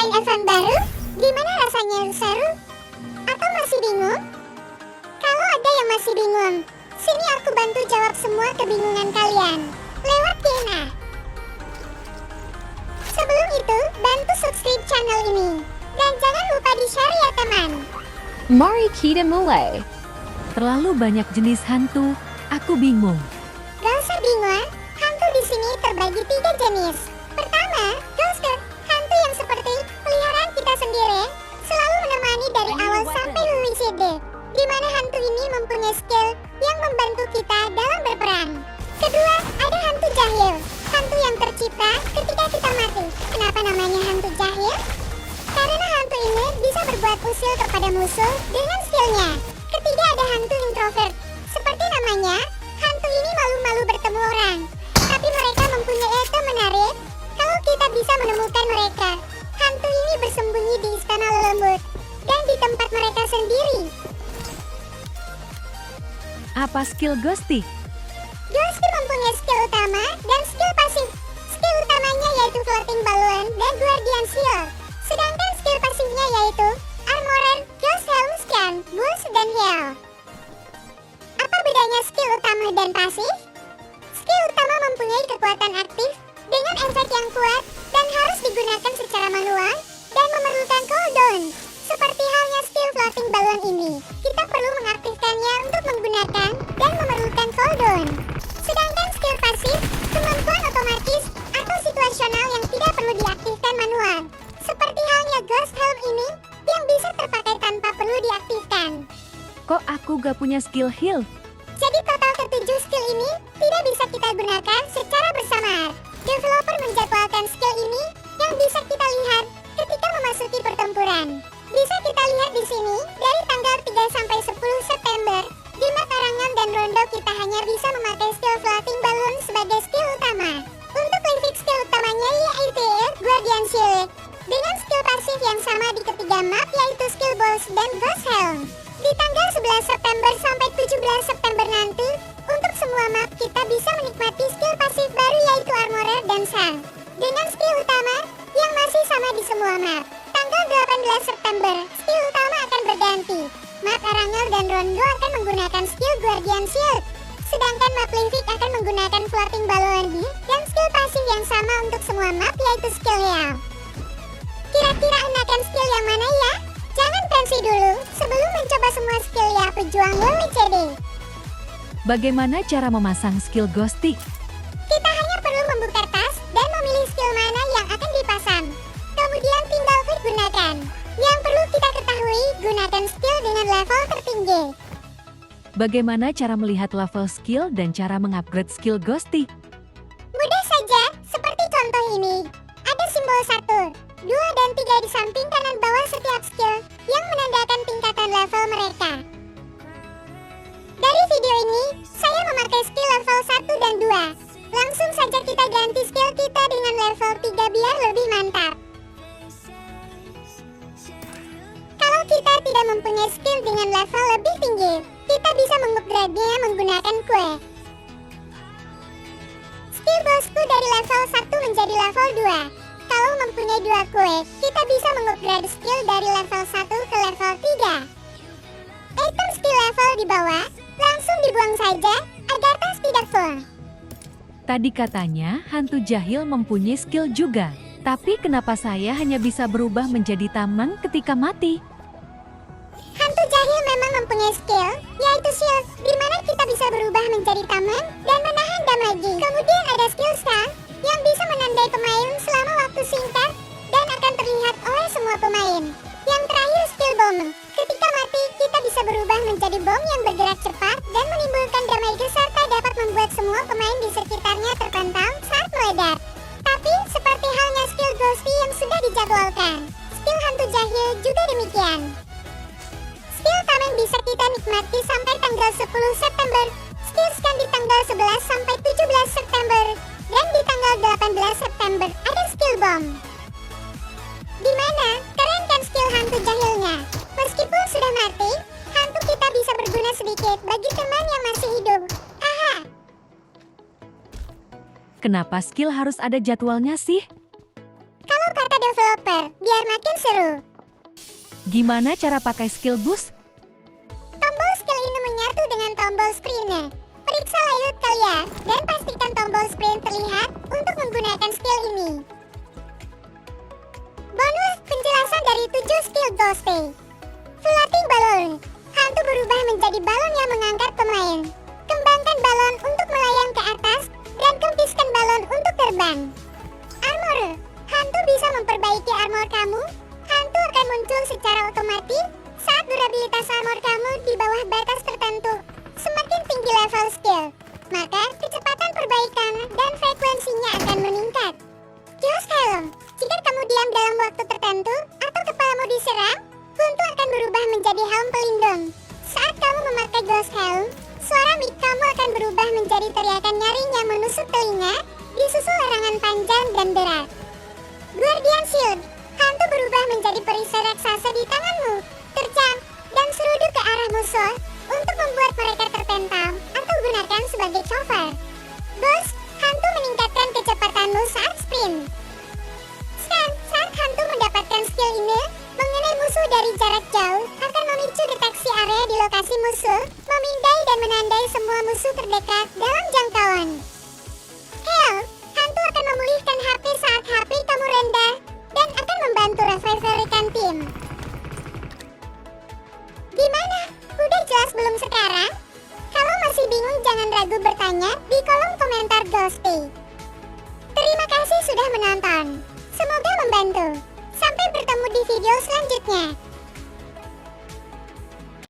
main event baru? Gimana rasanya seru? Atau masih bingung? Kalau ada yang masih bingung, sini aku bantu jawab semua kebingungan kalian lewat Q&A. Sebelum itu, bantu subscribe channel ini. Dan jangan lupa di-share ya teman. Mari kita mulai. Terlalu banyak jenis hantu, aku bingung. Gak usah bingung, hantu di sini terbagi 3 jenis. Pertama, ghost, hantu yang seperti peliharaan kita sendiri, selalu menemani dari awal sampai WCD, di mana hantu ini mempunyai skill yang membantu kita dalam berperang. Kedua, ada hantu jahil, hantu yang tercipta ketika kita mati. Kenapa namanya hantu jahil? Karena hantu ini bisa berbuat usil kepada musuh dengan skillnya. Ketiga, ada hantu introvert. Seperti namanya, hantu ini malu-malu bertemu orang. Tapi mereka mempunyai item menarik kalau kita bisa menemukan mereka. Hantu ini bersembunyi di istana lembut dan di tempat mereka sendiri. Apa skill Ghosty? Ghosty mempunyai skill utama dan skill pasif. Skill utamanya yaitu floating balloon dan guardian shield. Sedangkan skill pasifnya yaitu armorer, ghost helm scan, boost, dan heal. Apa bedanya skill utama dan pasif? Skill utama mempunyai kekuatan aktif dengan efek yang kuat dan harus digunakan secara manual dan memerlukan cooldown. Seperti halnya skill floating balloon ini, kita perlu mengaktifkannya untuk menggunakan dan memerlukan cooldown. Sedangkan skill pasif, kemampuan otomatis atau situasional yang tidak perlu diaktifkan manual. Seperti halnya ghost helm ini yang bisa terpakai tanpa perlu diaktifkan. Kok aku gak punya skill heal? Jadi total ketujuh skill ini tidak bisa kita gunakan secara bersamaan. Developer menjadwalkan skill ini yang bisa kita lihat ketika memasuki pertempuran. Bisa kita lihat di sini dari tanggal 3 sampai 10 September. Di Matarangan dan Rondo kita hanya bisa memakai skill floating balloon sebagai skill utama. Untuk living skill utamanya yaitu Guardian Shield. Dengan skill pasif yang sama di ketiga map yaitu skill boss dan ghost helm. Di tanggal 11 September sampai 17 September nanti, untuk semua map kita bisa menikmati skill pasif baru yaitu armorer dan sang. Dengan skill utama yang masih sama di semua map. Tanggal 18 September, skill utama akan berganti. Map Arangel dan Rondo akan menggunakan skill Guardian Shield. Sedangkan map Livik akan menggunakan floating balloon dan skill pasif yang sama untuk semua map yaitu skill heal. Kira-kira enakan skill yang mana ya? Jangan pensi dulu sebelum mencoba semua skill ya pejuang WCD. Bagaimana cara memasang skill Ghosty? Kita hanya perlu membuka tas dan memilih skill mana yang akan dipasang. Kemudian tinggal klik gunakan. Yang perlu kita ketahui, gunakan skill dengan level tertinggi. Bagaimana cara melihat level skill dan cara mengupgrade skill Ghosty? Mudah saja, seperti contoh ini. Ada simbol 1, 2, dan 3 di samping kanan bawah setiap skill yang menandakan tingkatan level mereka. Dari video ini, saya memakai skill level 1 dan 2. Langsung saja kita ganti skill kita dengan level 3 biar lebih mantap. Kalau kita tidak mempunyai skill dengan level lebih tinggi, kita bisa mengupgrade-nya menggunakan kue. Skill bosku dari level 1 menjadi level 2. Kalau mempunyai 2 kue, kita bisa mengupgrade skill dari level 1 ke level 3. Item skill level di bawah, langsung dibuang saja agar tas tidak full. Tadi katanya hantu jahil mempunyai skill juga. Tapi kenapa saya hanya bisa berubah menjadi tamang ketika mati? Hantu jahil memang mempunyai skill, yaitu shield, di mana kita bisa berubah menjadi tamang dan menahan damage. Kemudian ada skill star, yang bisa menandai pemain selama waktu singkat dan akan terlihat oleh semua pemain. Yang terakhir skill bomb. Ketika mati, kita bisa berubah menjadi bom yang bergerak cepat dan menimbulkan damage serta dapat membuat semua pemain di sekitarnya terpental saat meledak. Tapi, seperti halnya skill Ghosty yang sudah dijadwalkan, skill hantu jahil juga demikian. Skill tameng bisa kita nikmati sampai tanggal 10 September, skill scan di tanggal 11 sampai 17 September, dan di tanggal 18 September ada skill bomb. Dimana keren kan skill hantu jahilnya? Meskipun sudah mati, hantu kita bisa berguna sedikit bagi teman yang masih hidup. Haha. Kenapa skill harus ada jadwalnya sih? Kalau kata developer, biar makin seru. Gimana cara pakai skill boost? Tombol skill ini menyatu dengan tombol sprintnya. Periksa layout kalian, dan pastikan tombol sprint terlihat untuk menggunakan skill ini. Bonus penjelasan dari 7 skill Ghostay. Floating Balloon. Hantu berubah menjadi balon yang mengangkat pemain. Kembangkan balon untuk melayang ke atas, dan kempiskan balon untuk terbang. Armor. Hantu bisa memperbaiki armor kamu. Hantu akan muncul secara otomatis saat durabilitas armor kamu di bawah batas tertentu. Semakin tinggi level skill, maka kecepatan perbaikan dan frekuensinya akan meningkat. Ghost Helm. Jika kamu diam dalam waktu tertentu atau kepalamu diserang, Huntu akan berubah menjadi helm pelindung. Saat kamu memakai Ghost Helm, suara mic kamu akan berubah menjadi teriakan nyaring yang menusuk telinga, disusul larangan panjang dan berat. Guardian Shield. Hantu berubah menjadi perisai raksasa di tanganmu, terjang, dan seruduk ke arah musuh untuk membuat mereka terpental atau gunakan sebagai cover. Boost. Hantu meningkatkan kecepatanmu saat sprint. Scan. Saat hantu mendapatkan skill ini, mengenai musuh dari jarak jauh akan memicu deteksi area di lokasi musuh, memindai dan menandai semua musuh terdekat dalam jangkauan. Heal. Hantu akan memulihkan HP saat HP kamu rendah dan akan membantu revive-rekan tim. Gimana? Udah jelas belum sekarang? Kalau masih bingung jangan ragu bertanya di kolom komentar Ghostay. Terima kasih sudah menonton. Semoga membantu. Sampai bertemu di video selanjutnya.